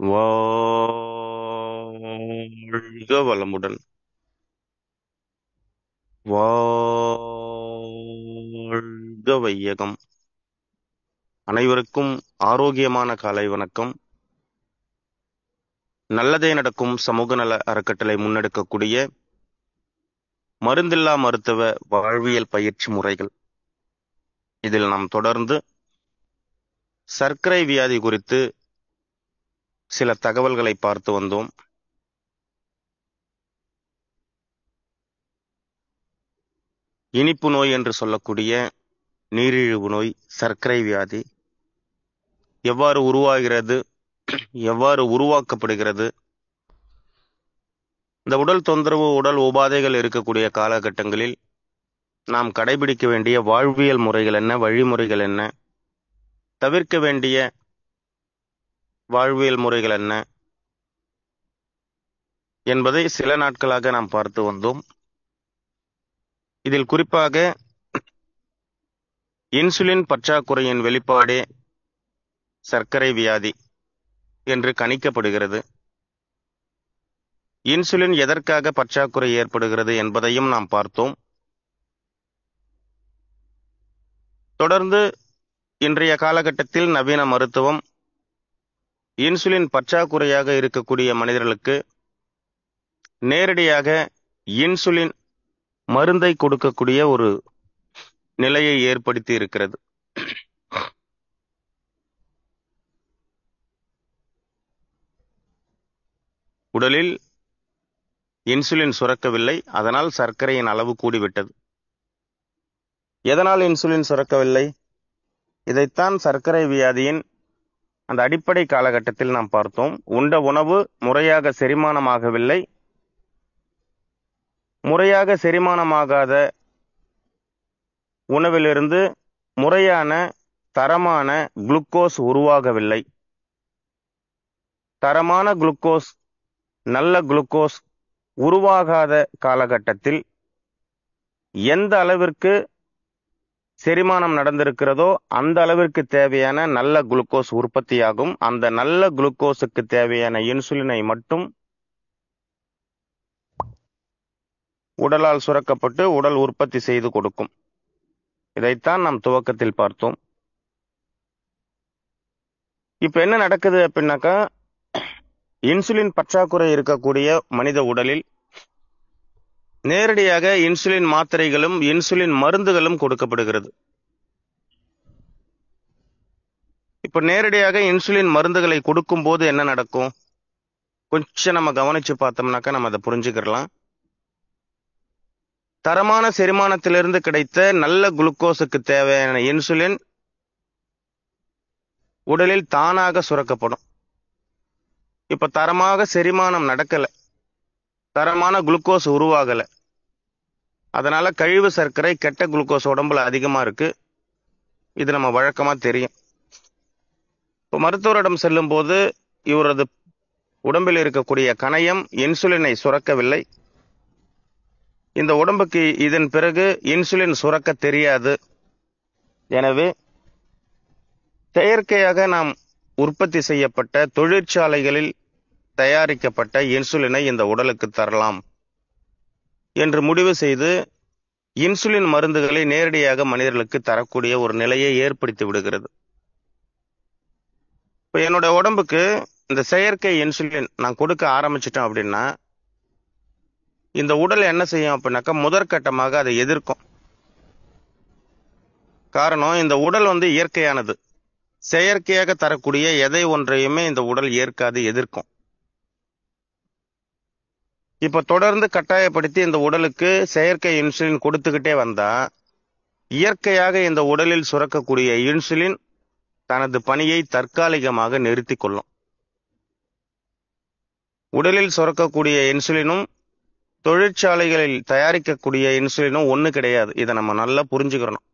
வாழ்க வளமுடன். வாழ்க வையகம். அனைவருக்கும் ஆரோக்கியமான காலை வணக்கம். நல்லதே நடக்கும் சமூக நல அறக்கட்டளை முன்னெடுக்கக்கூடிய மருந்தில்லா மருத்துவ வாழ்வியல் பயிற்சி முறைகள், இதில் நாம் தொடர்ந்து சர்க்கரை வியாதி குறித்து சில தகவல்களை பார்த்து வந்தோம். இனிப்பு நோய் என்று சொல்லக்கூடிய நீரிழிவு நோய், சர்க்கரை வியாதி எவ்வாறு உருவாகிறது, எவ்வாறு உருவாக்கப்படுகிறது, இந்த உடல் தொந்தரவு, உடல் உபாதைகள் இருக்கக்கூடிய காலகட்டங்களில் நாம் கடைபிடிக்க வேண்டிய வாழ்வியல் முறைகள் என்ன, வழிமுறைகள் என்ன, தவிர்க்க வேண்டிய வாழ்வியல் முறைகள் என்ன என்பதை சில நாட்களாக நாம் பார்த்து வந்தோம். இதில் குறிப்பாக இன்சுலின் பற்றாக்குறையின் வெளிப்பாடே சர்க்கரை வியாதி என்று கணிக்கப்படுகிறது. இன்சுலின் எதற்காக பற்றாக்குறை ஏற்படுகிறது என்பதையும் நாம் பார்த்தோம். தொடர்ந்து இன்றைய காலகட்டத்தில் நவீன மருத்துவம் இன்சுலின் பற்றாக்குறையாக இருக்கக்கூடிய மனிதர்களுக்கு நேரடியாக இன்சுலின் மருந்தை கொடுக்கக்கூடிய ஒரு நிலையை ஏற்படுத்தி இருக்கிறது. உடலில் இன்சுலின் சுரக்கவில்லை, அதனால் சர்க்கரையின் அளவு கூடிவிட்டது. எதனால் இன்சுலின் சுரக்கவில்லை? இதைத்தான் சர்க்கரை வியாதியின் அந்த அடிப்படை காலகட்டத்தில் நாம் பார்த்தோம். உண்ட உணவு முறையாக செரிமானமாகவில்லை. முறையாக செரிமானமாகாத உணவிலிருந்து முறையான தரமான குளுக்கோஸ் உருவாகவில்லை. தரமான குளுக்கோஸ், நல்ல குளுக்கோஸ் உருவாகாத காலகட்டத்தில் எந்த அளவிற்கு செரிமானம் நடந்திருக்கிறதோ அந்த அளவிற்கு தேவையான நல்ல குளுக்கோஸ் உற்பத்தியாகும். அந்த நல்ல குளுக்கோஸுக்கு தேவையான இன்சுலினை மட்டும் உடலால் சுரக்கப்பட்டு உடல் உற்பத்தி செய்து கொடுக்கும். இதைத்தான் நாம் துவக்கத்தில் பார்த்தோம். இப்ப என்ன நடக்குது அப்படின்னாக்கா, இன்சுலின் பற்றாக்குறை இருக்கக்கூடிய மனித உடலில் நேரடியாக இன்சுலின் மாத்திரைகளும் இன்சுலின் மருந்துகளும் கொடுக்கப்படுகிறது. இப்ப நேரடியாக இன்சுலின் மருந்துகளை கொடுக்கும் போது என்ன நடக்கும்? கொஞ்சம் நம்ம கவனிச்சு பார்த்தோம்னாக்கா நம்ம அதை புரிஞ்சுக்கலாம். தரமான செரிமானத்திலிருந்து கிடைத்த நல்ல குளுக்கோஸுக்கு தேவையான இன்சுலின் உடலில் தானாக சுரக்கப்படும். இப்ப தரமாக செரிமானம் நடக்கல, தரமான குளுக்கோஸ் உருவாகல, அதனால கழிவு சர்க்கரை, கெட்ட குளுக்கோஸ் உடம்புல அதிகமா இருக்கு. இது நம்ம வழக்கமா தெரியும். இப்போ மருத்துவரிடம் செல்லும் போது இவரது உடம்பில் இருக்கக்கூடிய கணையம் இன்சுலினை சுரக்கவில்லை, இந்த உடம்புக்கு இதன் பிறகு இன்சுலின் சுரக்க தெரியாது, எனவே செயற்கையாக நாம் உற்பத்தி செய்யப்பட்ட தொழிற்சாலைகளில் தயாரிக்கப்பட்ட இன்சுலினை இந்த உடலுக்கு தரலாம் என்று முடிவு செய்து இன்சுலின் மருந்துகளை நேரடியாக மனிதர்களுக்கு தரக்கூடிய ஒரு நிலையை ஏற்படுத்தி விடுகிறது. இப்போ என்னோட உடம்புக்கு இந்த செயற்கை இன்சுலின் நான் கொடுக்க ஆரம்பிச்சிட்டேன் அப்படின்னா இந்த உடல் என்ன செய்யும் அப்படின்னாக்கா முதற்கட்டமாக அதை எதிர்க்கும். காரணம், இந்த உடல் இயற்கையானது. செயற்கையாக தரக்கூடிய எதை ஒன்றையுமே இந்த உடல் ஏற்காது, எதிர்க்கும். இப்ப தொடர்ந்து கட்டாயப்படுத்தி இந்த உடலுக்கு செயற்கை இன்சுலின் கொடுத்துக்கிட்டே வந்தா இயற்கையாக இந்த உடலில் சுரக்கக்கூடிய இன்சுலின் தனது பணியை தற்காலிகமாக நிறுத்தி கொள்ளும். உடலில் சுரக்கக்கூடிய இன்சுலினும் தொழிற்சாலைகளில் தயாரிக்கக்கூடிய இன்சுலினும் ஒண்ணு கிடையாது. இதை நம்ம நல்லா புரிஞ்சுக்கிறோம்.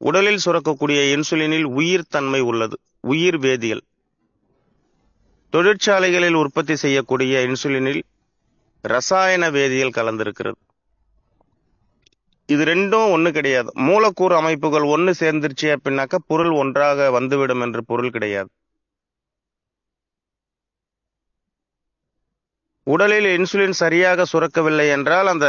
உடலில் சுரக்கக்கூடிய இன்சுலினில் உயிர் தன்மை உள்ளது, உயிர் வேதியியல். தொழிற்சாலைகளில் உற்பத்தி செய்யக்கூடிய இன்சுலினில் ரசாயன வேதியியல் கலந்திருக்கிறது. இது ரெண்டும் ஒண்ணு கிடையாது. மூலக்கூறு அமைப்புகள் ஒண்ணு சேர்ந்துருச்சு அப்படின்னாக்கா பொருள் ஒன்றாக வந்துவிடும் என்று பொருள் கிடையாது. உடலில் இன்சுலின் சரியாக சுரக்கவில்லை என்றால் அந்த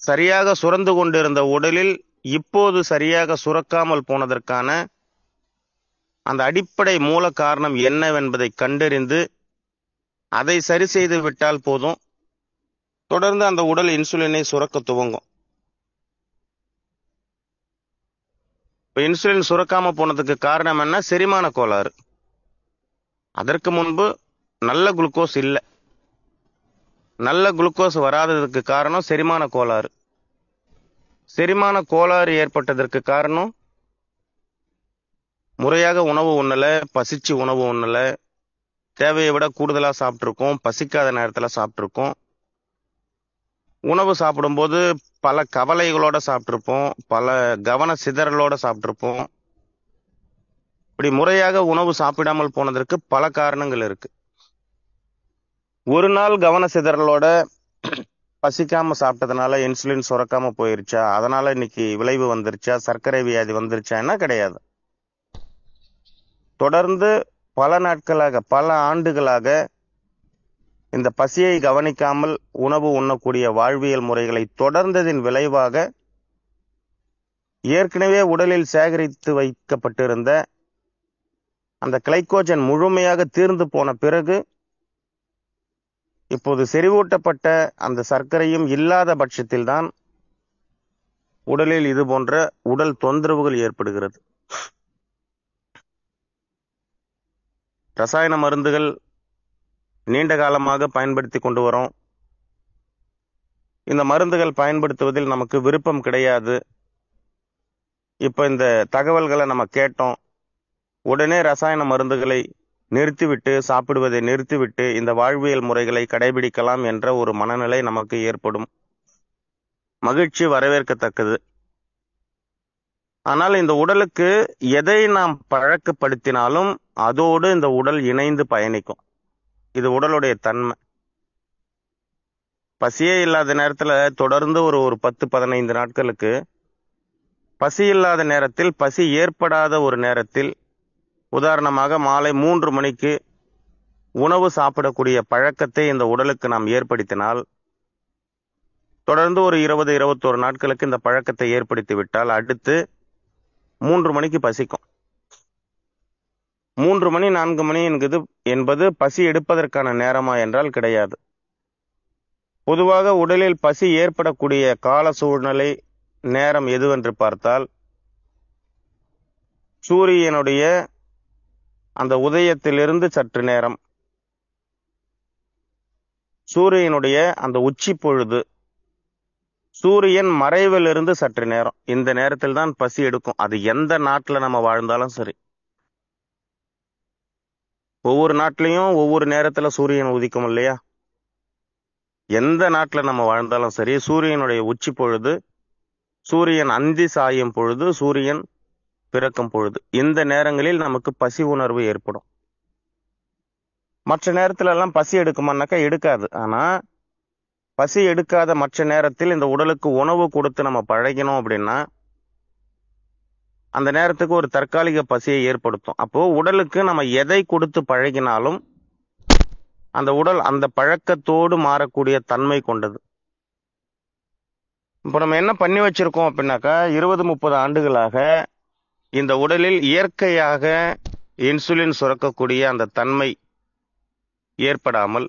சரியாக சுரந்து கொண்டிருந்த உடலில் இப்போது சரியாக சுரக்காமல் போனதற்கான அந்த அடிப்படை மூல காரணம் என்னவென்பதை கண்டறிந்து அதை சரி செய்து விட்டால் போதும். தொடர்ந்து அந்த உடல் இன்சுலினை சுரக்க துவங்கும். இப்போ இன்சுலின் சுரக்காம போனதுக்கு காரணம் என்ன? செரிமான கோளாறு. அதற்கு முன்பு நல்ல குளுக்கோஸ் இல்லை. நல்ல குளுக்கோஸ் வராததுக்கு காரணம் செரிமான கோளாறு. செரிமான கோளாறு ஏற்பட்டதற்கு காரணம் முறையாக உணவு உண்ணல, பசிச்சு உணவு உண்ணல, தேவையை விட கூடுதலாக சாப்பிட்ருக்கோம், பசிக்காத நேரத்தில் சாப்பிட்ருக்கோம். உணவு சாப்பிடும்போது பல கவலைகளோட சாப்பிட்ருப்போம், பல கவன சிதறலோட சாப்பிட்ருப்போம். இப்படி முறையாக உணவு சாப்பிடாமல் போனதற்கு பல காரணங்கள் இருக்கு. ஒரு நாள் கவன சிதறலோட பசிக்காம சாப்பிட்டதுனால இன்சுலின் சுரக்காம போயிருச்சா, அதனால இன்னைக்கு விளைவு வந்துருச்சா, சர்க்கரை வியாதி வந்துருச்சான்னா கிடையாது. தொடர்ந்து பல நாட்களாக, பல ஆண்டுகளாக இந்த பசியை கவனிக்காமல் உணவு உண்ணக்கூடிய வாழ்வியல் முறைகளை தொடர்ந்ததின் விளைவாக ஏற்கனவே உடலில் சேகரித்து வைக்கப்பட்டிருந்த அந்த கிளைக்கோஜன் முழுமையாக தீர்ந்து போன பிறகு இப்போது செறிவூட்டப்பட்ட அந்த சர்க்கரையும் இல்லாத பட்சத்தில்தான் உடலில் இது போன்ற உடல் தொந்தரவுகள் ஏற்படுகிறது. ரசாயன மருந்துகள் நீண்ட காலமாக பயன்படுத்தி கொண்டு வரோம். இந்த மருந்துகள் பயன்படுத்துவதில் நமக்கு விருப்பம் கிடையாது. இப்போ இந்த தகவல்களை நம்ம கேட்டோம், உடனே ரசாயன மருந்துகளை நிறுத்திவிட்டு, சாப்பிடுவதை நிறுத்திவிட்டு இந்த வாழ்வியல் முறைகளை கடைபிடிக்கலாம் என்ற ஒரு மனநிலை நமக்கு ஏற்படும். மகிழ்ச்சி, வரவேற்கத்தக்கது. ஆனால் இந்த உடலுக்கு எதை நாம் பழக்கப்படுத்தினாலும் அதோடு இந்த உடல் இணைந்து பயணிக்கும். இது உடலுடைய தன்மை. பசியே இல்லாத நேரத்துல தொடர்ந்து ஒரு 10-15 நாட்களுக்கு, பசி இல்லாத நேரத்தில், பசி ஏற்படாத ஒரு நேரத்தில், உதாரணமாக மாலை 3 மணிக்கு உணவு சாப்பிடக்கூடிய பழக்கத்தை இந்த உடலுக்கு நாம் ஏற்படுத்தினால், தொடர்ந்து ஒரு 20-21 நாட்களுக்கு இந்த பழக்கத்தை ஏற்படுத்தி விட்டால் அடுத்து 3 மணிக்கு பசிக்கும். 3 மணி 4 மணி என்பது பசி எடுப்பதற்கான நேரமா என்றால் கிடையாது. பொதுவாக உடலில் பசி ஏற்படக்கூடிய கால சூழ்நிலை நேரம் எதுவென்று பார்த்தால், சூரியனுடைய அந்த உதயத்திலிருந்து சற்று நேரம், சூரியனுடைய அந்த உச்சி பொழுது, சூரியன் மறைவிலிருந்து சற்று நேரம், இந்த நேரத்தில் தான் பசி எடுக்கும். அது எந்த நாட்டில் நம்ம வாழ்ந்தாலும் சரி. ஒவ்வொரு நாட்டிலையும் ஒவ்வொரு நேரத்தில் சூரியன் உதிக்கும் இல்லையா? எந்த நாட்டில் நம்ம வாழ்ந்தாலும் சரி, சூரியனுடைய உச்சி பொழுது, சூரியன் அந்தி சாயும் பொழுது, சூரியன் பிறக்கும் பொழுது, இந்த நேரங்களில் நமக்கு பசி உணர்வு ஏற்படும். மற்ற நேரத்துல எல்லாம் பசி எடுக்குமானாக்கா எடுக்காது. ஆனா பசி எடுக்காத மற்ற நேரத்தில் இந்த உடலுக்கு உணவு கொடுத்து நம்ம பழகினோம் அப்படின்னா அந்த நேரத்துக்கு ஒரு தற்காலிக பசியை ஏற்படுத்தும். அப்போ உடலுக்கு நம்ம எதை கொடுத்து பழகினாலும் அந்த உடல் அந்த பழக்கத்தோடு மாறக்கூடிய தன்மை கொண்டது. இப்போ நம்ம என்ன பண்ணி வச்சிருக்கோம் அப்படின்னாக்கா, 20-30 ஆண்டுகளாக இந்த உடலில் இயற்கையாக இன்சுலின் சுரக்கக்கூடிய அந்த தன்மை ஏற்படாமல்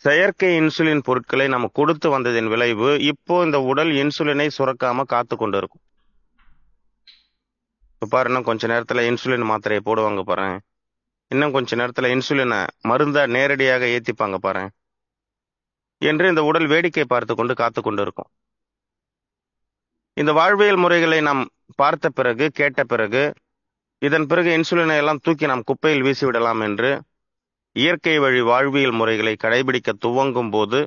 செயற்கை இன்சுலின் பொருட்களை நம்ம கொடுத்து வந்ததின் விளைவு இப்போ இந்த உடல் இன்சுலினை சுரக்காம காத்து கொண்டு இருக்கும். இப்போ பாரு, இன்னும் கொஞ்ச நேரத்துல இன்சுலின் மாத்திரையை போடுவாங்க பாரு, இன்னும் கொஞ்ச நேரத்துல இன்சுலினை மருந்தா நேரடியாக ஏத்திப்பாங்க பாரு என்று இந்த உடல் வேடிக்கை பார்த்து கொண்டு காத்து கொண்டு இருக்கும். இந்த வாழ்வியல் முறைகளை நாம் பார்த்த பிறகு, கேட்ட பிறகு, இதன் பிறகு இன்சுலினை எல்லாம் தூக்கி நாம் குப்பையில் வீசிவிடலாம் என்று இயற்கை வழி வாழ்வியல் முறைகளை கடைபிடிக்க துவங்கும் போது,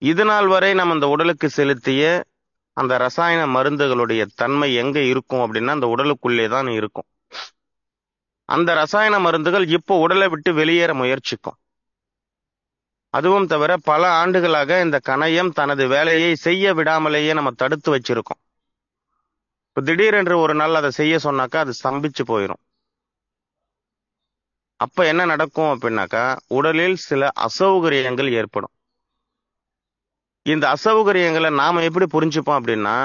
இது நாள் வரை நம்ம இந்த உடலுக்கு செலுத்திய அந்த ரசாயன மருந்துகளுடைய தன்மை எங்க இருக்கும் அப்படின்னா அந்த உடலுக்குள்ளே தான் இருக்கும். அந்த ரசாயன மருந்துகள் இப்போ உடலை விட்டு வெளியேற முயற்சிக்கும். அதுவும் தவிர பல ஆண்டுகளாக இந்த கணையம் தனது வேலையை செய்ய விடாமலேயே நம்ம தடுத்து வச்சிருக்கோம். இப்போ திடீரென்று ஒரு நாள் அதை செய்ய சொன்னாக்கா அது ஸ்தம்பிச்சு போயிடும். அப்ப என்ன நடக்கும் அப்படின்னாக்கா உடலில் சில அசௌகரியங்கள் ஏற்படும். இந்த அசௌகரியங்களை நாம எப்படி புரிஞ்சுப்போம் அப்படின்னா,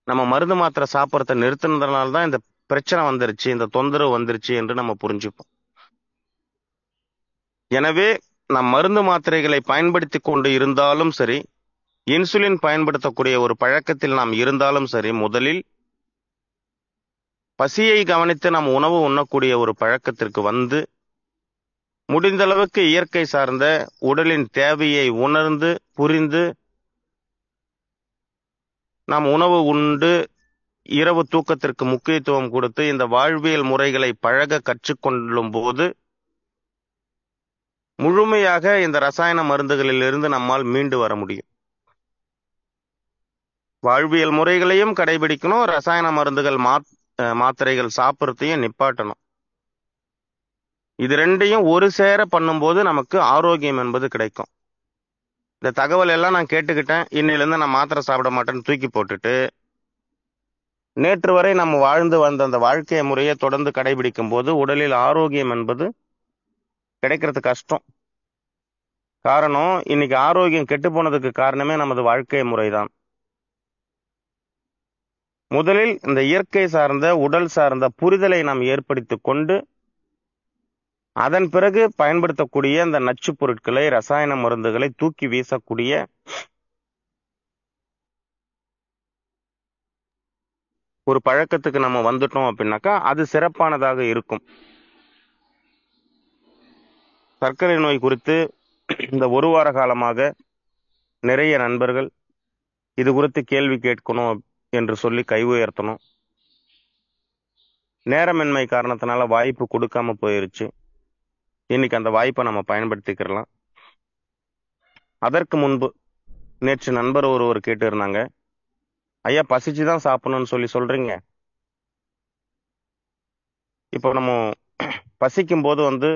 நம்ம மருந்து மாத்திரை சாப்பிட்றத நிறுத்தினதுனால தான் இந்த பிரச்சனை வந்துருச்சு, இந்த தொந்தரவு வந்துருச்சு என்று நம்ம புரிஞ்சுப்போம். எனவே நம் மருந்து மாத்திரைகளை பயன்படுத்தி கொண்டு இருந்தாலும் சரி, இன்சுலின் பயன்படுத்தக்கூடிய ஒரு பழக்கத்தில் நாம் இருந்தாலும் சரி, முதலில் பசியை கவனித்து நாம் உணவு உண்ணக்கூடிய ஒரு பழக்கத்திற்கு வந்து, முடிந்த அளவுக்கு இயற்கை சார்ந்த உடலின் தேவையை உணர்ந்து புரிந்து நாம் உணவு உண்டு இரவு தூக்கத்திற்கு முக்கியத்துவம் கொடுத்து இந்த வாழ்வியல் முறைகளை பழக கற்றுக்கொள்ளும் போது முழுமையாக இந்த ரசாயன மருந்துகளிலிருந்து நம்மால் மீண்டு வர முடியும். வாழ்வியல் முறைகளையும் கடைபிடிக்கணும், ரசாயன மருந்துகள் மாத்திரைகள் சாப்பிட்றதையும் நிப்பாட்டணும். இது ரெண்டையும் ஒரு சேர பண்ணும்போது நமக்கு ஆரோக்கியம் என்பது கிடைக்கும். இந்த தகவல் எல்லாம் நான் கேட்டுக்கிட்டேன், இன்னிலிருந்து நான் மாத்திரை சாப்பிட மாட்டேன்னு தூக்கி போட்டுட்டு நேற்று வரை நம்ம வாழ்ந்து வந்த அந்த வாழ்க்கை முறையை தொடர்ந்து கடைபிடிக்கும் போது உடலில் ஆரோக்கியம் என்பது கிடைக்கிறது கஷ்டம். காரணம், இன்னைக்கு ஆரோக்கியம் கெட்டு போனதுக்கு காரணமே நமது வாழ்க்கை முறைதான். முதலில் இந்த இயற்கை சார்ந்த உடல் சார்ந்த புரிதலை நாம் ஏற்படுத்தி கொண்டு அதன் பிறகு பயன்படுத்தக்கூடிய அந்த நச்சு பொருட்களை ரசாயன மருந்துகளை தூக்கி வீசக்கூடிய ஒரு பழக்கத்துக்கு நம்ம வந்துட்டோம் அப்படின்னாக்கா அது சிறப்பானதாக இருக்கும். சர்க்கரை நோய் குறித்து இந்த ஒரு வார காலமாக நிறைய நண்பர்கள் இது குறித்து கேள்வி கேட்கணும் என்று சொல்லி கை உயர்த்தணும். நேரமின்மை காரணத்தினால வாய்ப்பு கொடுக்காம போயிருச்சு. இன்னைக்கு அந்த வாய்ப்பை நம்ம பயன்படுத்திக்கிறலாம். அதற்கு முன்பு நேற்று நண்பர் ஒருவர் கேட்டு இருந்தாங்க, ஐயா பசிச்சுதான் சாப்பிடணும்னு சொல்றீங்க. இப்போ நம்ம பசிக்கும் போது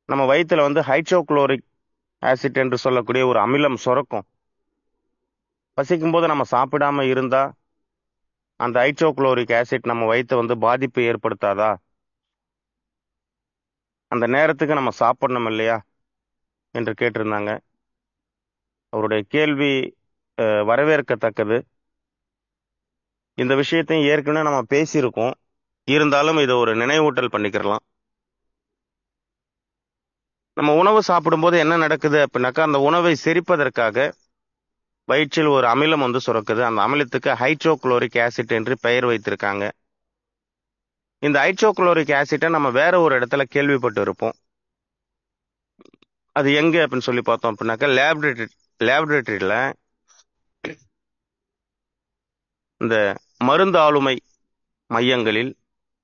நம்ம வயிற்றுல ஹைட்ரோகுளோரிக் ஆசிட் என்று சொல்லக்கூடிய ஒரு அமிலம் சுரக்கும். பசிக்கும் போது நம்ம சாப்பிடாம இருந்தா அந்த ஹைட்ரோகுளோரிக் ஆசிட் நம்ம வயிற்று பாதிப்பு ஏற்படுத்தாதா? அந்த நேரத்துக்கு நம்ம சாப்பிடணும் இல்லையா என்று கேட்டிருந்தாங்க. அவருடைய கேள்வி வரவேற்கத்தக்கது. இந்த விஷயத்தையும் ஏற்கனவே நம்ம பேசியிருக்கோம், இருந்தாலும் இதை ஒரு நினைவூட்டல் பண்ணிக்கிறலாம். நம்ம உணவு சாப்பிடும்போது என்ன நடக்குது அப்படின்னாக்கா, அந்த உணவை செரிப்பதற்காக வயிற்றில் ஒரு அமிலம் சுரக்குது. அந்த அமிலத்துக்கு ஹைட்ரோகுளோரிக் ஆசிட் என்று பெயர் வைத்திருக்காங்க. இந்த ஹைட்ரோகுளோரிக் ஆசிட்டை நம்ம வேற ஒரு இடத்துல கேள்விப்பட்டு இருப்போம். அது எங்க அப்படின்னு சொல்லி பார்த்தோம் அப்படின்னாக்கா, லேபரேட்டரியில இந்த மருந்து ஆளுமை மையங்களில்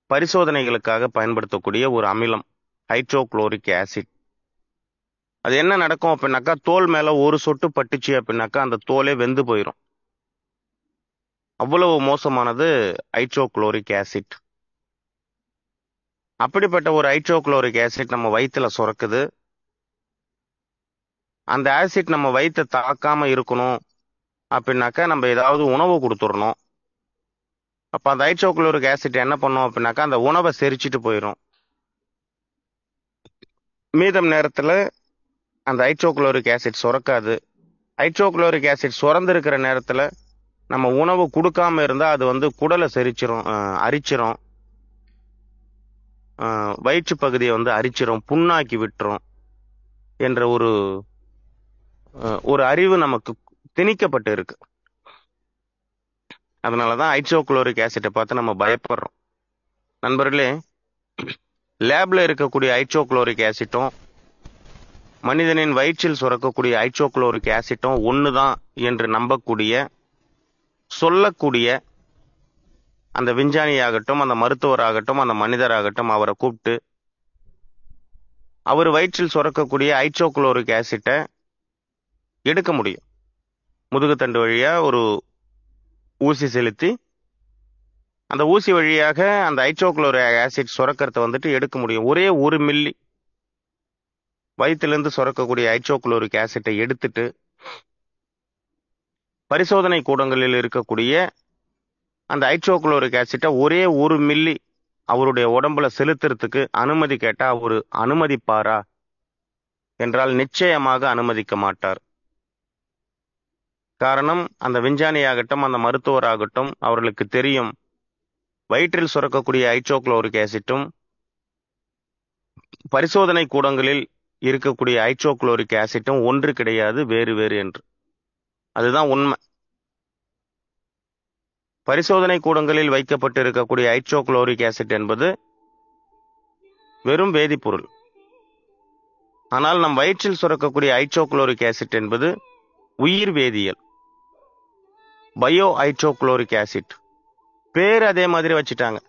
பரிசோதனைகளுக்காக பயன்படுத்தக்கூடிய ஒரு அமிலம் ஹைட்ரோகுளோரிக் ஆசிட். அது என்ன நடக்கும் அப்படின்னாக்கா, தோல் மேல ஒரு சொட்டு பட்டுச்சு அப்படின்னாக்கா அந்த தோலே வெந்து போயிடும். அவ்வளவு மோசமானது ஹைட்ரோகுளோரிக் ஆசிட். அப்படிப்பட்ட ஒரு ஹைட்ரோகுளோரிக் ஆசிட் நம்ம வயிற்றுல சுரக்குது. அந்த ஆசிட் நம்ம வயிற்றை தாக்காம இருக்கணும் அப்படின்னாக்கா நம்ம ஏதாவது உணவு கொடுத்துடணும். அப்ப அந்த ஹைட்ரோகுளோரிக் ஆசிட் என்ன பண்ணும் அப்படின்னாக்கா அந்த உணவை செரிச்சிட்டு போயிடும். மீதம் நேரத்துல அந்த ஹைட்ரோகுளோரிக் ஆசிட் சுரக்காது. ஹைட்ரோகுளோரிக் ஆசிட் சுரந்திருக்கிற நேரத்துல நம்ம உணவு கொடுக்காம இருந்தா அது குடலை செரிச்சிரும், அரிச்சிரும், வயிற்று பகுதியை அரிச்சிரும், புண்ணாக்கி விட்டுரும் என்ற ஒரு அறிவு நமக்கு திணிக்கப்பட்டு இருக்கு. அதனாலதான் ஹைட்ரோகுளோரிக் ஆசிட்டை பார்த்து நம்ம பயப்படுறோம். நண்பர்களே, லேப்ல இருக்கக்கூடிய ஹைட்ரோகுளோரிக் ஆசிட்டும் மனிதனின் வயிற்றில் சுரக்கக்கூடிய ஹைட்ரோகுளோரிக் ஆசிட்டும் ஒண்ணுதான் என்று நம்பக்கூடிய சொல்லக்கூடிய அந்த விஞ்ஞானியாகட்டும், அந்த மருத்துவராகட்டும், அந்த மனிதராகட்டும் அவரை கூப்பிட்டு அவர் வயிற்றில் சுரக்கக்கூடிய ஹைட்ரோகுளோரிக் ஆசிட்டை எடுக்க முடியும். முதுகுத்தண்டு வழியா ஒரு ஊசி செலுத்தி அந்த ஊசி வழியாக அந்த ஹைட்ரோகுளோரிக் ஆசிட் சுரக்கிறத எடுக்க முடியும். ஒரே 1 மில்லி வயிற்றிலிருந்து சுரக்கக்கூடிய ஹைட்ரோகுளோரிக் ஆசிட்டை எடுத்துட்டு பரிசோதனை கூடங்களில் இருக்கக்கூடிய அந்த ஹைட்ரோகுளோரிக் ஆசிட்டை ஒரே 1 மில்லி அவருடைய உடம்புல செலுத்துறதுக்கு அனுமதி கேட்டா அவரு அனுமதிப்பாரா என்றால் நிச்சயமாக அனுமதிக்க மாட்டார். காரணம், அந்த விஞ்ஞானியாகட்டும் அந்த மருத்துவராகட்டும் அவர்களுக்கு தெரியும், வயிற்றில் சுரக்கக்கூடிய ஹைட்ரோகுளோரிக் ஆசிட்டும் பரிசோதனை கூடங்களில் இருக்கக்கூடிய ஹைட்ரோகுளோரிக் ஆசிட்டும் ஒன்று கிடையாது, வேறு வேறு என்று. அதுதான் உண்மை. பரிசோதனை கூடங்களில் வைக்கப்பட்டு இருக்கக்கூடிய ஹைட்ரோகுளோரிக் ஆசிட் என்பது வெறும் வேதிப்பொருள். ஆனால் நம் வயிற்றில் சுரக்கக்கூடிய ஹைட்ரோகுளோரிக் ஆசிட் என்பது உயிர் வேதியியல், பயோ ஹைட்ரோகுளோரிக் ஆசிட். பேர் அதே மாதிரி வச்சுட்டாங்க.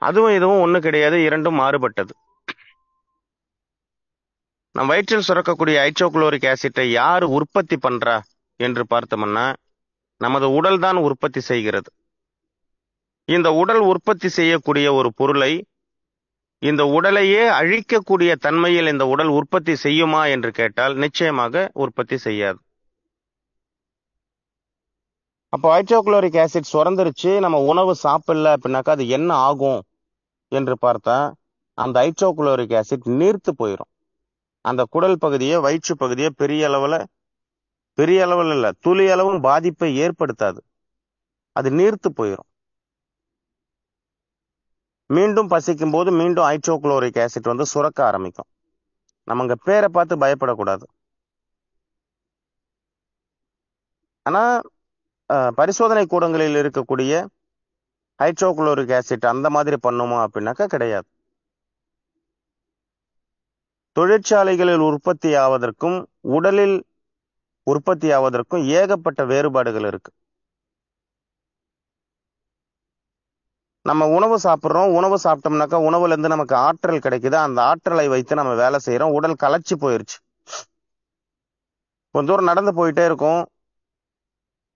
அதுவும் இதுவும் ஒண்ணு கிடையாது, இரண்டும் மாறுபட்டது. நம் வயிற்றில் சுரக்கக்கூடிய ஹைட்ரோகுளோரிக் ஆசிட்டை யார் உற்பத்தி பண்றா என்று பார்த்தோம்னா நமது உடல் தான் உற்பத்தி செய்கிறது. இந்த உடல் உற்பத்தி செய்யக்கூடிய ஒரு பொருளை இந்த உடலையே அழிக்கக்கூடிய தன்மையில் இந்த உடல் உற்பத்தி செய்யுமா என்று கேட்டால் நிச்சயமாக உற்பத்தி செய்யாது. அப்போ ஹைட்ரோகுளோரிக் ஆசிட் சுரந்துருச்சு, நம்ம உணவு சாப்பிடல அப்படின்னாக்கா அது என்ன ஆகும் என்று பார்த்தா அந்த ஹைட்ரோகுளோரிக் ஆசிட் நீர்த்து போயிடும். அந்த குடல் பகுதியை, வயிற்று பகுதியை பெரிய அளவில் இல்ல, துளி அளவும் பாதிப்பை ஏற்படுத்தாது. அது நீர்த்து போயிடும். மீண்டும் பசிக்கும் போது மீண்டும் ஹைட்ரோகுளோரிக் ஆசிட் வந்து சுரக்க ஆரம்பிக்கும். நம்ம இங்க பேரை பார்த்து பயப்படக்கூடாது. ஆனா பரிசோதனை கூடங்களில் இருக்கக்கூடிய ஹைட்ரோகுளோரிக் ஆசிட் அந்த மாதிரி பண்ணுமா அப்படின்னாக்கா கிடையாது. தொழிற்சாலைகளில் உற்பத்தி ஆவதற்கும் உடலில் உற்பத்தி ஆவதற்கும் ஏகப்பட்ட வேறுபாடுகள் இருக்கு. நம்ம உணவு சாப்பிட்றோம், உணவு சாப்பிட்டோம்னாக்கா உணவுல இருந்து நமக்கு ஆற்றல் கிடைக்குது. அந்த ஆற்றலை வைத்து நம்ம வேலை செய்யறோம். உடல் களைச்சு போயிருச்சு. கொஞ்ச தூரம் நடந்து போயிட்டே இருக்கும்.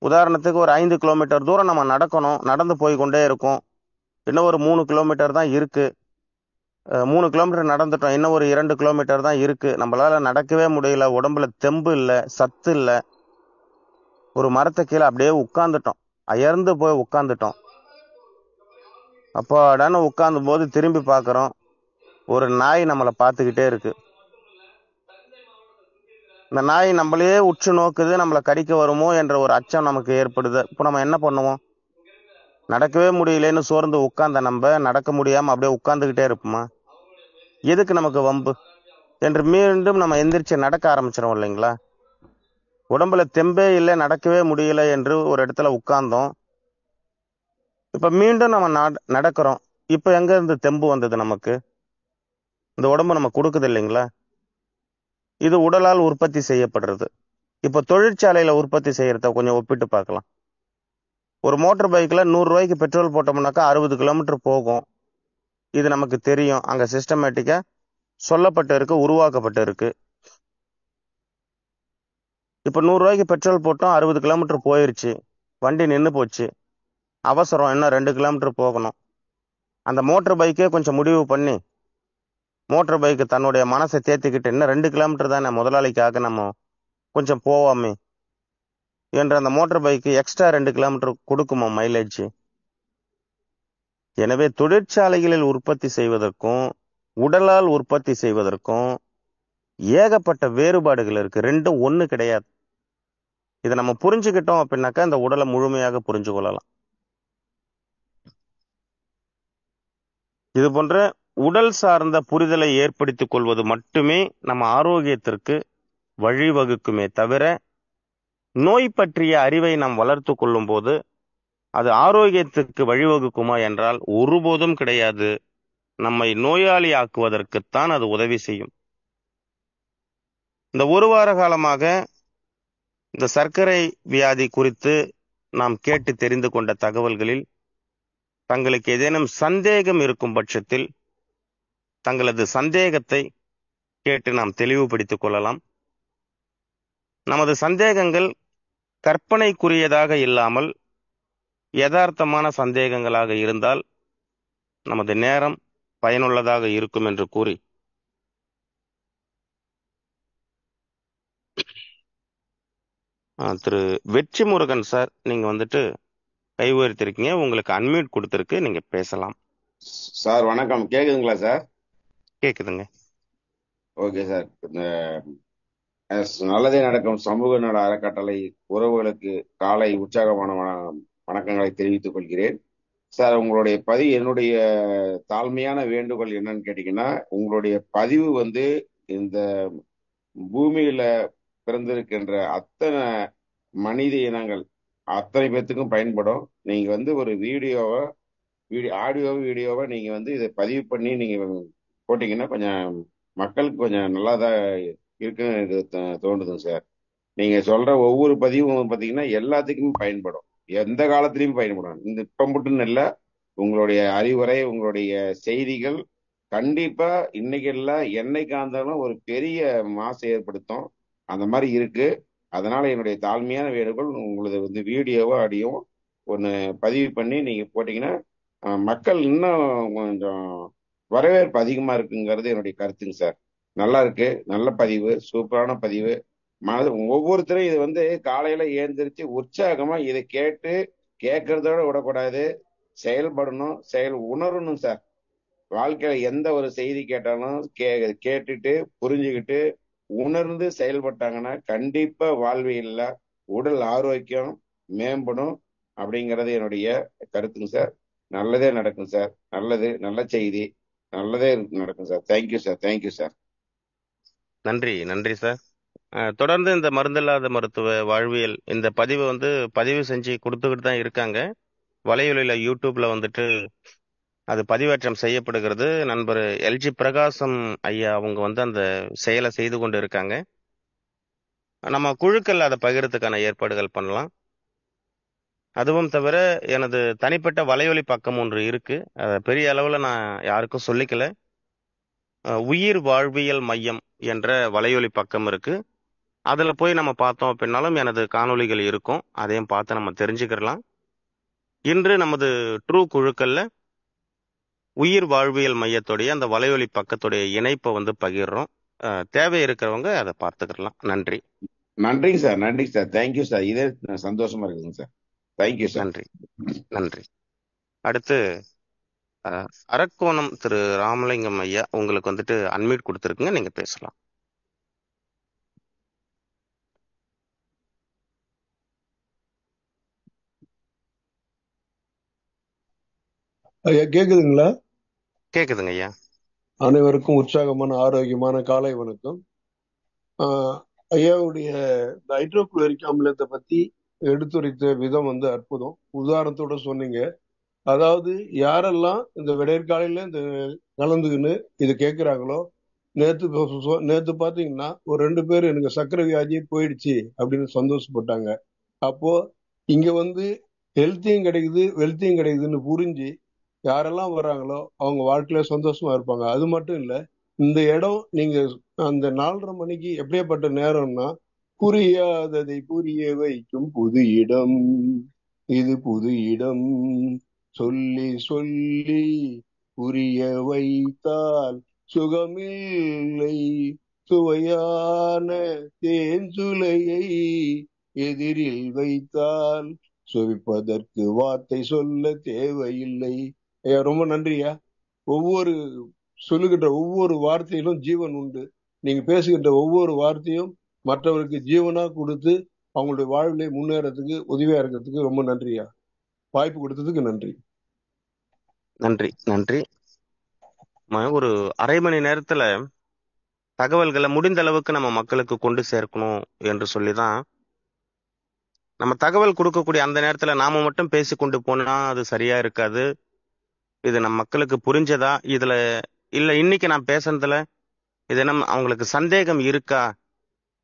உதாரணத்துக்கு ஒரு 5 கிலோமீட்டர் தூரம் நம்ம நடக்கணும், நடந்து போய் கொண்டே இருக்கும். இன்னும் ஒரு 3 கிலோமீட்டர் தான் இருக்கு. 3 கிலோமீட்டர் நடந்துட்டோம், இன்னும் ஒரு 2 கிலோமீட்டர் தான் இருக்கு. நம்மளால நடக்கவே முடியல, உடம்புல தெம்பு இல்லை, சத்து இல்லை. ஒரு மரத்தை கீழே அப்படியே உட்கார்ந்துட்டோம், அயர்ந்து போய் உட்கார்ந்துட்டோம். அப்பாடான்னு உட்கார்ந்த போது திரும்பி பார்க்குறோம், ஒரு நாய் நம்மளை பார்த்துக்கிட்டே இருக்கு. இந்த நாய் நம்மளையே உற்று நோக்குது, நம்மளை கடிக்க வருமோ என்ற ஒரு அச்சம் நமக்கு ஏற்படுது. இப்போ நம்ம என்ன பண்ணுவோம்? நடக்கவே முடியலன்னு சோர்ந்து உட்கார்ந்த நம்ம நடக்க முடியாம அப்படியே உட்கார்ந்துகிட்டே இருப்போமா? எதுக்கு நமக்கு வம்பு என்று மீண்டும் நம்ம எந்திரிச்சு நடக்க ஆரம்பிச்சிடும் இல்லைங்களா? உடம்புல தெம்பே இல்லை, நடக்கவே முடியல என்று ஒரு இடத்துல உட்கார்ந்தோம். இப்ப மீண்டும் நம்ம நடக்கிறோம். இப்ப எங்க இருந்து தெம்பு வந்தது நமக்கு? இந்த உடம்பு நம்ம கொடுக்குது இல்லைங்களா? இது உடலால் உற்பத்தி செய்யப்படுறது. இப்ப தொழிற்சாலையில உற்பத்தி செய்யறத கொஞ்சம் ஒப்பிட்டு பார்க்கலாம். ஒரு மோட்டார் பைக்ல 100 ரூபாய்க்கு பெட்ரோல் போட்டோம்னாக்கா 60 கிலோமீட்டர் போகும். இது நமக்கு தெரியும். அங்க சிஸ்டமேட்டிக்கா சொல்லப்பட்டு இருக்கு, உருவாக்கப்பட்டு இருக்கு. இப்ப 100 ரூபாய்க்கு பெட்ரோல் போட்டோம், 60 கிலோமீட்டர் போயிருச்சு, வண்டி நின்று போச்சு, அவசரம், இன்னும் 2 கிலோமீட்டர் போகணும். அந்த மோட்டார் பைக்கே கொஞ்சம் முடிவு பண்ணி, மோட்டார் பைக்கு தன்னுடைய மனசை தேத்திக்கிட்டு இன்னும் 2 கிலோமீட்டர் தானே, முதலாளிக்காக நம்ம கொஞ்சம் போவாமே என்ற அந்த மோட்டார் பைக்கு எக்ஸ்ட்ரா 2 கிலோமீட்டர் கொடுக்குமா மைலேஜ்? எனவே தொழிற்சாலைகளில் உற்பத்தி செய்வதற்கும் உடலால் உற்பத்தி செய்வதற்கும் ஏகப்பட்ட வேறுபாடுகள் இருக்கு. ரெண்டும் ஒண்ணு கிடையாது. இதை நம்ம புரிஞ்சுக்கிட்டோம் அப்படின்னாக்கா இந்த உடலை முழுமையாக புரிஞ்சு கொள்ளலாம். இது போன்ற உடல் சார்ந்த புரிதலை ஏற்படுத்திக் கொள்வது மட்டுமே நம்ம ஆரோக்கியத்திற்கு வழிவகுக்குமே தவிர, நோய் பற்றிய அறிவை நாம் வளர்த்து கொள்ளும் போது அது ஆரோக்கியத்திற்கு வழிவகுக்குமா என்றால் ஒருபோதும் கிடையாது. நம்மை நோயாளி ஆக்குவதற்குத்தான் அது உதவி செய்யும். இந்த ஒரு வார காலமாக இந்த சர்க்கரை வியாதி குறித்து நாம் கேட்டு தெரிந்து கொண்ட தகவல்களில் தங்களுக்கு ஏதேனும் சந்தேகம் இருக்கும் பட்சத்தில் தங்களது சந்தேகத்தை கேட்டு நாம் தெளிவுபடுத்திக் கொள்ளலாம். நமது சந்தேகங்கள் கற்பனைக்குரியதாக இல்லாமல் யதார்த்தமான சந்தேகங்களாக இருந்தால் நமது நேரம் பயனுள்ளதாக இருக்கும் என்று கூறி, திரு வெற்றி முருகன் சார், நீங்க கை உயர்த்திருக்கீங்க. உங்களுக்கு அன்மியூட் கொடுத்துருக்கு, நீங்க பேசலாம். சார் வணக்கம், கேக்குதுங்களா சார்? கேக்குதுங்க. Okay sir. நல்லதே நடக்கும் சமூக நல அறக்கட்டளை உறவுகளுக்கு காலை உற்சாகமான வணக்கங்களை தெரிவித்துக் கொள்கிறேன். சார், உங்களுடைய பதிவு, என்னுடைய தாழ்மையான வேண்டுகோள் என்னன்னு கேட்டீங்கன்னா, உங்களுடைய பதிவு வந்து இந்த பூமியில பிறந்திருக்கின்ற அத்தனை மனித இனங்கள் அத்தனை பேர்த்துக்கும் பயன்படும். நீங்க வந்து ஒரு வீடியோவை நீங்க வந்து இதை பதிவு பண்ணி நீங்க போட்டீங்கன்னா கொஞ்சம் மக்களுக்கு கொஞ்சம் நல்லாதான் இருக்குன்னு எனக்கு தோணுதுங்க சார். நீங்க சொல்ற ஒவ்வொரு பதிவும் பாத்தீங்கன்னா எல்லாத்துக்குமே பயன்படும். எந்த காலத்திலயும் பயன்படும். இந்த இப்ப மட்டும் இல்ல, உங்களுடைய அறிவுரை, உங்களுடைய செய்திகள் கண்டிப்பா இன்னைக்கு இல்ல என்னைக்கா இருந்தாலும் ஒரு பெரிய மாசை ஏற்படுத்தும். அந்த மாதிரி இருக்கு. அதனால என்னுடைய தாழ்மையான வேண்டுகோள், உங்களது வந்து வீடியோவோ ஆடியோ ஒன்னு பதிவு பண்ணி நீங்க போட்டீங்கன்னா மக்கள் இன்னும் கொஞ்சம் வரவேற்பு அதிகமா இருக்குங்கிறது என்னுடைய கருத்துங்க சார். நல்லா இருக்கு, நல்ல பதிவு, சூப்பரான பதிவு. ஒவ்வொருத்தரும் இது வந்து காலையில ஏந்திரிச்சு உற்சாகமா இதை கேட்கறதோட விடக்கூடாது, செயல்படணும், உணரணும் சார். வாழ்க்கையில எந்த ஒரு செய்தி கேட்டாலும் கேட்டுட்டு புரிஞ்சுக்கிட்டு உணர்ந்து செயல்பட்டாங்கன்னா கண்டிப்பா வாழ்வியல்ல உடல் ஆரோக்கியம் மேம்படும் அப்படிங்கிறது என்னுடைய கருத்துங்க சார். நல்லதே நடக்கும் சார். நல்ல செய்தி, நல்லதே நடக்கும் sir. Thank you sir, thank you sir. நன்றி, நன்றி சார். தொடர்ந்து இந்த மருந்தில்லாத மருத்துவ வாழ்வியல் இந்த பதிவை வந்து பதிவு செஞ்சு கொடுத்துக்கிட்டு தான் இருக்காங்க. வலையொலியில யூடியூப்ல வந்துட்டு அது பதிவேற்றம் செய்யப்படுகிறது. நண்பர் எல்ஜி பிரகாசம் ஐயா அவங்க வந்து அந்த செயலை செய்து கொண்டு இருக்காங்க. நம்ம குழுக்கள் அதை பகிர்றதுக்கான ஏற்பாடுகள் பண்ணலாம். அதுவும் தவிர எனது தனிப்பட்ட வலையொலி பக்கம் ஒன்று இருக்கு. பெரிய அளவுல நான் யாருக்கும் சொல்லிக்கல. உயிர் வாழ்வியல் மையம் என்ற வலையொலி பக்கம் இருக்கு. அதுல போய் நம்ம பார்த்தோம் அப்படின்னாலும் எனது காணொளிகள் இருக்கும். அதையும் பார்த்து நம்ம தெரிஞ்சுக்கலாம். இன்று நமது ட்ரூ குழுக்கள்ல உயிர் வாழ்வியல் மையத்துடைய அந்த வலையொலி பக்கத்துடைய இணைப்பை வந்து பகிர்றோம். தேவை இருக்கிறவங்க அதை பார்த்துக்கலாம். நன்றி, நன்றிங்க சார், நன்றிங்க சார். Thank you sir. இதே சந்தோஷமா இருக்குங்க சார். Thank you sir. நன்றி, நன்றி. அடுத்து அரக்கோணம் திரு ராமலிங்கம் ஐயா, உங்களுக்கு வந்துட்டு அன்மியூட் கொடுத்துருக்குங்க, நீங்க பேசலாம். ஐயா கேக்குதுங்களா? கேக்குதுங்க ஐயா. அனைவருக்கும் உற்சாகமான ஆரோக்கியமான காலை வணக்கம். ஐயாவுடைய இந்த ஹைட்ரோகுளோரிக் அமிலத்தை பத்தி எடுத்துரைத்த விதம் வந்து அற்புதம். உதாரணத்தோட சொன்னீங்க. அதாவது யாரெல்லாம் இந்த விடையற்காலையில இந்த கலந்துக்கின்னு இது கேட்கிறாங்களோ, நேத்து பாத்தீங்கன்னா ஒரு 2 பேர் எனக்கு சர்க்கரை வியாதியே போயிடுச்சு அப்படின்னு சந்தோஷப்பட்டாங்க. அப்போ இங்க வந்து ஹெல்த்தியும் கிடைக்குது, வெல்த்தியும் கிடைக்குதுன்னு புரிஞ்சு யாரெல்லாம் வர்றாங்களோ அவங்க வாழ்க்கையில சந்தோஷமா இருப்பாங்க. அது மட்டும் இல்ல, இந்த இடம் நீங்க அந்த 4:30 மணிக்கு எப்படியாப்பட்ட நேரம்னா, புரியாததை புரிய வைக்கும் புது இடம், இது புது இடம், சொல்லி சொல்லி புரிய வைத்தால் சுகமில்லை, சுவையான தேன்சுளையை எதிரில் வைத்தால் சுவிப்பதற்கு வார்த்தை சொல்ல தேவையில்லை. ஐயா ரொம்ப நன்றியா. ஒவ்வொரு சொல்லுகின்ற ஒவ்வொரு வார்த்தையிலும் ஜீவன் உண்டு. நீங்க பேசுகின்ற ஒவ்வொரு வார்த்தையும் மற்றவருக்கு ஜீவனா கொடுத்து அவங்களுடைய வாழ்விலை முன்னேறதுக்கு உதவியா இருக்கிறதுக்கு ரொம்ப நன்றியா. வாய்ப்பு கொடுத்ததுக்கு நன்றி. நன்றி, நன்றி. ஒரு அரை மணி நேரத்துல தகவல்களை முடிந்த அளவுக்கு நம்ம மக்களுக்கு கொண்டு சேர்க்கணும் என்று சொல்லிதான் நம்ம தகவல் கொடுக்கக்கூடிய அந்த நேரத்துல நாம மட்டும் பேசி கொண்டு போனா அது சரியா இருக்காது. இது நம்ம மக்களுக்கு புரிஞ்சதா, இதுல இல்ல இன்னைக்கு நான் பேசுனதுல இது என்ன அவங்களுக்கு சந்தேகம் இருக்கா,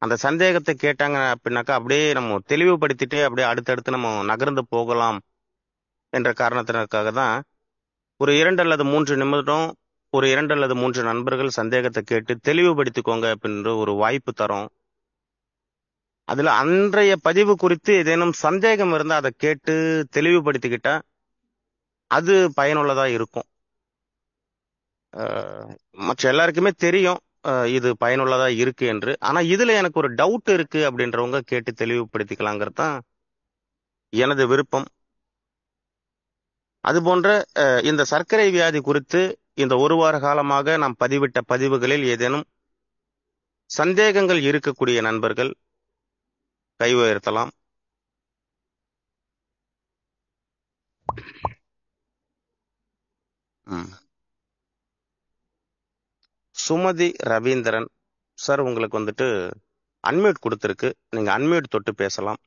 அந்த சந்தேகத்தை கேட்டாங்க அப்படின்னாக்கா அப்படியே நம்ம தெளிவுபடுத்திட்டு அப்படியே அடுத்தடுத்து நம்ம நகர்ந்து போகலாம் என்ற காரணத்தினருக்காக தான் ஒரு 2 அல்லது 3 நிமிடம் ஒரு 2 அல்லது 3 நண்பர்கள் சந்தேகத்தை கேட்டு தெளிவுபடுத்திக்கோங்க அப்படின்ற ஒரு வாய்ப்பு தரோம். அதுல அன்றைய பதிவு குறித்து ஏதேனும் சந்தேகம் இருந்தா அதை கேட்டு தெளிவுபடுத்திக்கிட்டா அது பயனுள்ளதா இருக்கும். மற்ற எல்லாருக்குமே தெரியும் இது பயனுள்ளதா இருக்கு என்று. ஆனா இதுல எனக்கு ஒரு டவுட் இருக்கு அப்படின்றவங்க கேட்டு தெளிவுபடுத்திக்கலாங்கிறது தான் எனது விருப்பம். அதுபோன்ற இந்த சர்க்கரை வியாதி குறித்து இந்த ஒரு வார காலமாக நாம் பதிவிட்ட பதிவுகளில் ஏதேனும் சந்தேகங்கள் இருக்கக்கூடிய நண்பர்கள் கை உயர்த்தலாம். சுமதி ரவீந்திரன் சார், உங்களுக்கு வந்துட்டு அன்மியூட் கொடுத்துருக்கு, நீங்க அன்மியூட் தொட்டு பேசலாம்.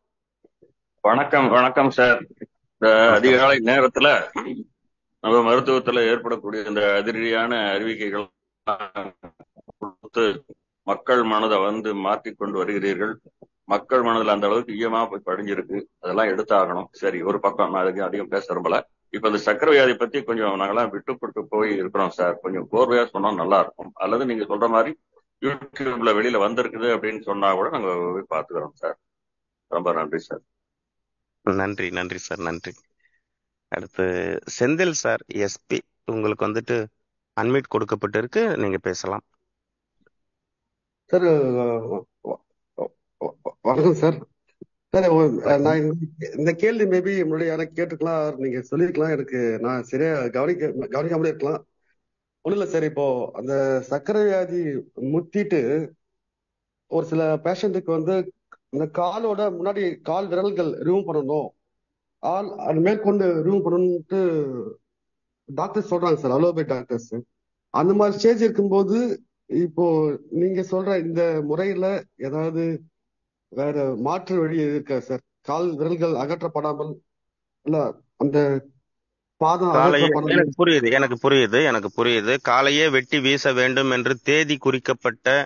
வணக்கம் வணக்கம் சார். இந்த அதிகாலை நேரத்துல நம்ம மருத்துவத்துல ஏற்படக்கூடிய இந்த அதிரடியான அறிவிக்கைகள் கொடுத்து மக்கள் மனதை மாற்றிக் கொண்டு வருகிறீர்கள். மக்கள் மனதில் அந்த அளவுக்கு ஈயமா போய் படிஞ்சிருக்கு, அதெல்லாம் எடுத்தாகணும். சரி, ஒரு பக்கம் நான் அதுக்கு அதிகம் பேச விரும்பல. இப்ப இந்த சக்கரை வியாதி பத்தி கொஞ்சம் நாங்கெல்லாம் விட்டுப்பட்டு போய் இருக்கிறோம் சார். கொஞ்சம் கோர்வையா சொன்னா நல்லா இருக்கும். அல்லது நீங்க சொல்ற மாதிரி யூடியூப்ல வெளியில வந்திருக்குது அப்படின்னு சொன்னா கூட நாங்க போய் பாத்துக்கிறோம் சார். ரொம்ப நன்றி சார். நன்றி நன்றி சார், நன்றி. அடுத்து செந்தில் சார் எஸ்பி, உங்களுக்கு வந்துட்டு அன்மியூட் கொடுக்கப்பட்டிருக்கு, நீங்க பேசலாம் சார். வணக்கம் சார். சார், நான் இந்த கேள்வி மேபி முன்னாடி யாரும் கேட்டுக்கலாம், நீங்க சொல்லிருக்கலாம், எனக்கு நான் சரியா கவனிக்காமலே இருக்கலாம். ஒண்ணும் இல்லை சார். இப்போ அந்த சர்க்கரை வியாதி முத்திட்டு ஒரு சில பேஷண்ட்டுக்கு இந்த காலோட முன்னாடி கால் விரல்கள் ரிமூவ் பண்ணணும், அது மேற்கொண்டு ரிமூவ் பண்ணணும்ட்டு டாக்டர்ஸ் சொல்றாங்க சார், அலோபதி டாக்டர்ஸ். அந்த மாதிரி ஸ்டேஜ் இருக்கும்போது இப்போ நீங்க சொல்ற இந்த முறையில ஏதாவது வேற மாற்று வழி இருக்கா சார்? கால் விரல்கள் அகற்றப்படாமல், இல்ல அந்த பாதம் காலையே அகற்றப்படாமல். எனக்கு புரியுது. காலையே வெட்டி வீச வேண்டும் என்று தேதி குறிக்கப்பட்ட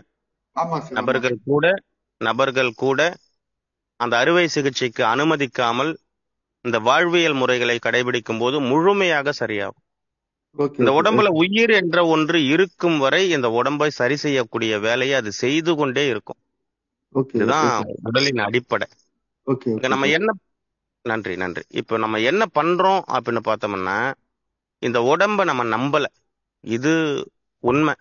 ஆமா சார், ஆமா சார். நபர்கள் கூட அந்த அறுவை சிகிச்சைக்கு அனுமதிக்காமல் இந்த வாழ்வியல் முறைகளை கடைபிடிக்கும் போது முழுமையாக சரியாகும். ஓகே இந்த ஓகே உடம்புல உயிர் என்ற ஒன்று இருக்கும் வரை இந்த உடம்பை சரி செய்யக்கூடிய வேலையை அது செய்து கொண்டே இருக்கும். ஓகே இதுதான் சார். உடலின் அடிப்படை. ஓகே இங்க ஓகே நம்ம சார். என்ன நன்றி. இப்ப நம்ம என்ன பண்றோம் அப்படின்னு பார்த்தோம்னா, இந்த உடம்ப நம்ம நம்பல, இது உண்மை.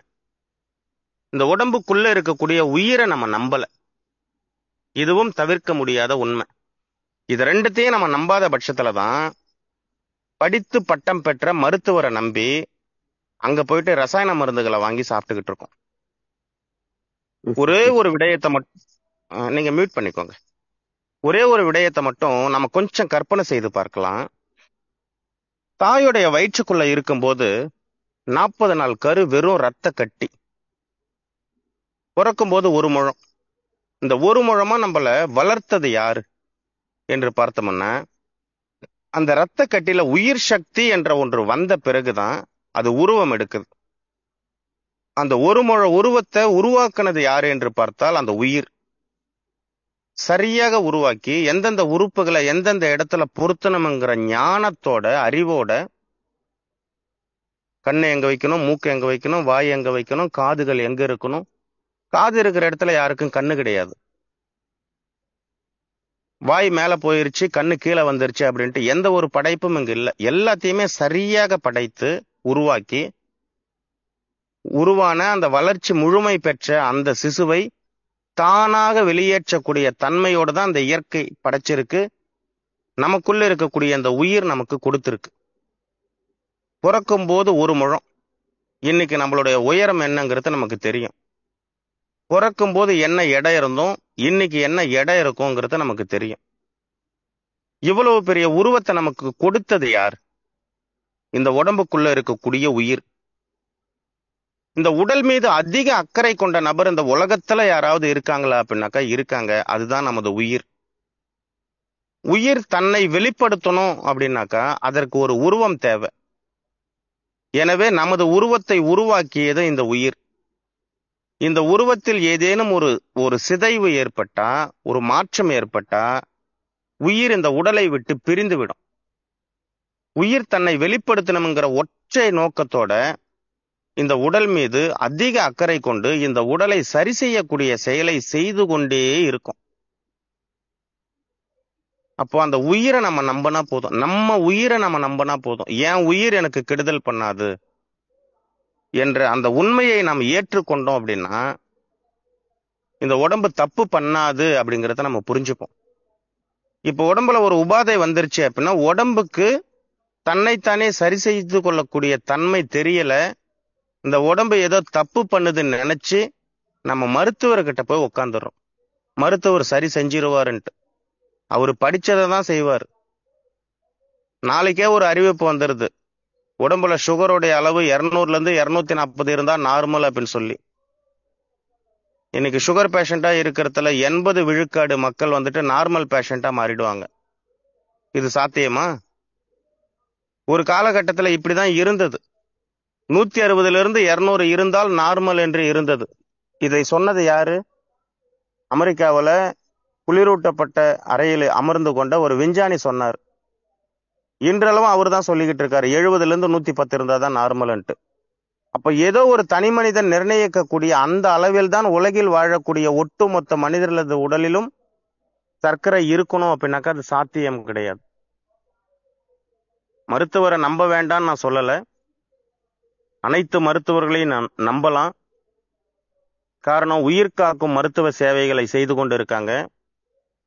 இந்த உடம்புக்குள்ள இருக்கக்கூடிய உயிரை நம்ம நம்பல, இதுவும் தவிர்க்க முடியாத உண்மை. இது ரெண்டுத்தையும் நம்ம நம்பாத பட்சத்துலதான் படித்து பட்டம் பெற்ற மருத்துவரை நம்பி அங்க போயிட்டு ரசாயன மருந்துகளை வாங்கி சாப்பிட்டுக்கிட்டு இருக்கோம். ஒரே ஒரு விடயத்தை மட்டும் நீங்க மியூட் பண்ணிக்கோங்க. ஒரே ஒரு விடயத்தை மட்டும் நம்ம கொஞ்சம் கற்பனை செய்து பார்க்கலாம். தாயோடைய வயிற்றுக்குள்ள இருக்கும்போது 40 நாள் கரு வெறும் ரத்த கட்டி, பிறக்கும் போது 1 முழம். இந்த 1 முழமா நம்மள வளர்த்தது யாரு என்று பார்த்தோம்னா, அந்த ரத்த கட்டில உயிர் சக்தி என்ற ஒன்று வந்த பிறகுதான் அது உருவம் எடுக்குது. அந்த 1 முழ உருவத்தை உருவாக்குனது யாரு என்று பார்த்தால் அந்த உயிர். சரியாக உருவாக்கி எந்தெந்த உறுப்புகளை எந்தெந்த இடத்துல பொருத்தணுங்கிற ஞானத்தோட அறிவோட, கண்ணை எங்க வைக்கணும், மூக்கு எங்க வைக்கணும், வாய் எங்க வைக்கணும், காதுகள் எங்க இருக்கணும். காது இருக்கிற இடத்துல யாருக்கும் கண்ணு கிடையாது. வாய் மேல போயிருச்சு, கண்ணு கீழே வந்துருச்சு அப்படின்ட்டு எந்த ஒரு படைப்பும் இங்க இல்லை. எல்லாத்தையுமே சரியாக படைத்து உருவாக்கி உருவான அந்த வளர்ச்சி முழுமை பெற்ற அந்த சிசுவை தானாக வெளியேற்றக்கூடிய தன்மையோட தான் அந்த இயற்கை படைச்சிருக்கு. நமக்குள்ள இருக்கக்கூடிய அந்த உயிர் நமக்கு கொடுத்திருக்கு. பிறக்கும் போது 1 முழம். இன்னைக்கு நம்மளுடைய உயரம் என்னங்கிறது நமக்கு தெரியும். பிறக்கும் போது என்ன எடை இருந்தோம், இன்னைக்கு என்ன எடை இருக்குங்கிறது நமக்கு தெரியும். இவ்வளவு பெரிய உருவத்தை நமக்கு கொடுத்தது யார்? இந்த உடம்புக்குள்ள இருக்கக்கூடிய உயிர். இந்த உடல் மீது அதிக அக்கறை கொண்ட நபர் இந்த உலகத்துல யாராவது இருக்காங்களா அப்படின்னாக்கா இருக்காங்க. அதுதான் நமது உயிர். உயிர் தன்னை வெளிப்படுத்தணும் அப்படின்னாக்கா அதற்கு ஒரு உருவம் தேவை. எனவே நமது உருவத்தை உருவாக்கியது இந்த உயிர். இந்த உருவத்தில் ஏதேனும் ஒரு சிதைவு ஏற்பட்டா, ஒரு மாற்றம் ஏற்பட்டா, உயிர் இந்த உடலை விட்டு பிரிந்து விடும். உயிர் தன்னை வெளிப்படுத்தணுங்கிற ஒற்றை நோக்கத்தோட இந்த உடல் மீது அதிக அக்கறை கொண்டு இந்த உடலை சரி செய்யக்கூடிய செயலை செய்து கொண்டே இருக்கும். அப்போ அந்த உயிரை நம்ம நம்பினா போதும், நம்ம உயிரை நம்ம நம்பினா போதும். என் உயிர் எனக்கு கெடுதல் பண்ணாது என்ற அந்த உண்மையை நாம் ஏற்றுக்கொண்டோம் அப்படின்னா இந்த உடம்பு தப்பு பண்ணாது அப்படிங்கிறத நம்ம புரிஞ்சுப்போம். இப்போ உடம்புல ஒரு உபாதை வந்துருச்சு அப்படின்னா உடம்புக்கு தன்னைத்தானே சரி செய்து கொள்ளக்கூடிய தன்மை தெரியல, இந்த உடம்பு ஏதோ தப்பு பண்ணுதுன்னு நினைச்சு நம்ம மருத்துவர்கிட்ட போய் உட்காந்துடுறோம். மருத்துவர் சரி செஞ்சிருவாருன்ட்டு. அவரு படிச்சதை தான் செய்வார். நாளைக்கே ஒரு அறிவிப்பு வந்துருது, உடம்புல சுகருடைய அளவு 200ல இருந்து 240 இருந்தா நார்மல் அப்படின்னு சொல்லி. இன்னைக்கு சுகர் பேஷண்டா இருக்கிறதுல 80 விழுக்காடு மக்கள் வந்துட்டு நார்மல் பேஷண்டா மாறிடுவாங்க. இது சாத்தியமா? ஒரு காலகட்டத்தில் இப்படிதான் இருந்தது. 160ல இருந்து 200 இருந்தால் நார்மல் என்று இருந்தது. இதை சொன்னது யாரு? அமெரிக்காவில் குளிரூட்டப்பட்ட அறையில் அமர்ந்து கொண்ட ஒரு விஞ்ஞானி சொன்னார். இன்றளவும் அவர் தான் சொல்லிக்கிட்டு இருக்காரு 70ல இருந்து 110 இருந்தா தான் நார்மல்ன்ட்டு. அப்ப ஏதோ ஒரு தனி மனிதன் நிர்ணயிக்கக்கூடிய அந்த அளவில் தான் உலகில் வாழக்கூடிய ஒட்டுமொத்த மனிதர்களது உடலிலும் சர்க்கரை இருக்கணும் அப்படின்னாக்கா அது சாத்தியம் கிடையாது. மருத்துவரை நம்ப வேண்டாம்னு நான் சொல்லல. அனைத்து மருத்துவர்களையும் நம்பலாம். காரணம், உயிர் காக்கும் மருத்துவ சேவைகளை செய்து கொண்டு இருக்காங்க.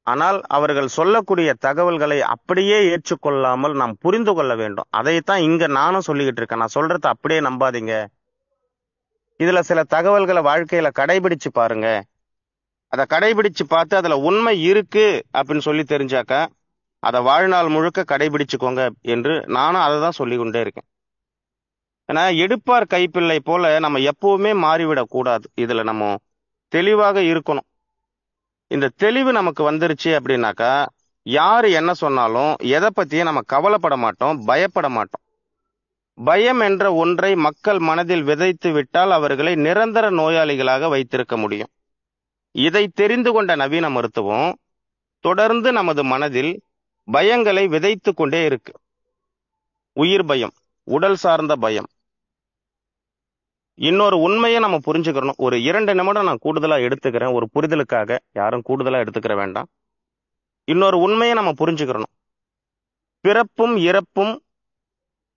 ஆனால் அவர்கள் சொல்லக்கூடிய தகவல்களை அப்படியே ஏற்றுக்கொள்ளாமல் நாம் புரிந்து கொள்ள வேண்டும். அதைத்தான் இங்க நானும் சொல்லிக்கிட்டு இருக்கேன். நான் சொல்றத அப்படியே நம்பாதீங்க. இதுல சில தகவல்களை வாழ்க்கையில கடைபிடிச்சு பாருங்க. அதை கடைபிடிச்சு பார்த்து அதுல உண்மை இருக்கு அப்படின்னு சொல்லி தெரிஞ்சாக்கா அதை வாழ்நாள் முழுக்க கடைபிடிச்சுக்கோங்க என்று நானும் அதை தான் சொல்லி கொண்டே இருக்கேன். ஏன்னா எடுப்பார் கைப்பிள்ளை போல நம்ம எப்பவுமே மாறிவிடக் கூடாது. இதுல நம்ம தெளிவாக இருக்கணும். இந்த தெளிவு நமக்கு வந்துருச்சு அப்படின்னாக்கா யாரு என்ன சொன்னாலும் எதை பத்தியும் நம்ம கவலைப்பட மாட்டோம், பயப்பட மாட்டோம். பயம் என்ற ஒன்றை மக்கள் மனதில் விதைத்து விட்டால் அவர்களை நிரந்தர நோயாளிகளாக வைத்திருக்க முடியும். இதை தெரிந்து கொண்ட நவீன மருத்துவம் தொடர்ந்து நமது மனதில் பயங்களை விதைத்து கொண்டே இருக்கு. உயிர் பயம், உடல் சார்ந்த பயம். இன்னொரு உண்மையை நம்ம புரிஞ்சுக்கணும். ஒரு 2 நிமிடம் நான் கூடுதலா எடுத்துக்கிறேன், ஒரு புரிதலுக்காக. யாரும் கூடுதலா எடுத்துக்கிற வேண்டாம். இன்னொரு உண்மையை நம்ம புரிஞ்சுக்கிறணும். பிறப்பும் இறப்பும்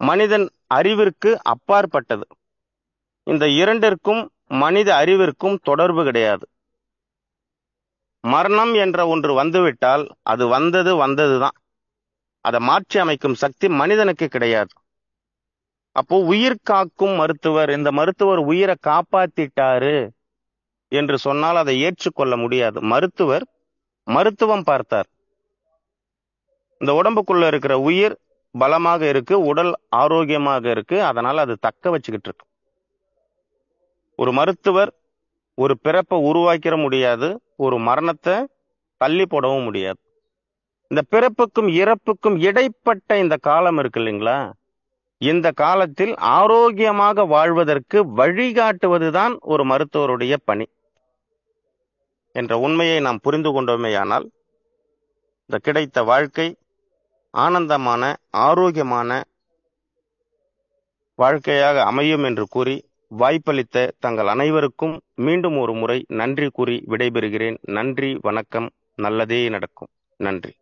மனிதன் அறிவிற்கு அப்பாற்பட்டது. இந்த இரண்டிற்கும் மனித அறிவிற்கும் தொடர்பு கிடையாது. மரணம் என்ற ஒன்று வந்துவிட்டால் அது வந்ததுதான். அதை மாற்றி அமைக்கும் சக்தி மனிதனுக்கு கிடையாது. அப்போ உயிர் காக்கும் மருத்துவர், இந்த மருத்துவர் உயிரை காப்பாத்திட்டாரு என்று சொன்னால் அதை ஏற்றுக்கொள்ள முடியாது. மருத்துவர் மருத்துவம் பார்த்தார். இந்த உடம்புக்குள்ள இருக்கிற உயிர் பலமாக இருக்கு, உடல் ஆரோக்கியமாக இருக்கு, அதனால அது தக்க வச்சுக்கிட்டு இருக்கு. ஒரு மருத்துவர் ஒரு பிறப்பை உருவாக்கிட முடியாது, ஒரு மரணத்தை தள்ளி போடவும் முடியாது. இந்த பிறப்புக்கும் இறப்புக்கும் இடைப்பட்ட இந்த காலம் இருக்கு இல்லைங்களா, இந்த காலத்தில் ஆரோக்கியமாக வாழ்வதற்கு வழிகாட்டுவதுதான் ஒரு மருத்துவருடைய பணி என்ற உண்மையை நாம் புரிந்து கொண்டோமேயானால் இந்த கிடைத்த வாழ்க்கை ஆனந்தமான ஆரோக்கியமான வாழ்க்கையாக அமையும் என்று கூறி வாய்ப்பளித்த தங்கள் அனைவருக்கும் மீண்டும் ஒரு முறை நன்றி கூறி விடைபெறுகிறேன். நன்றி, வணக்கம். நல்லதே நடக்கும். நன்றி.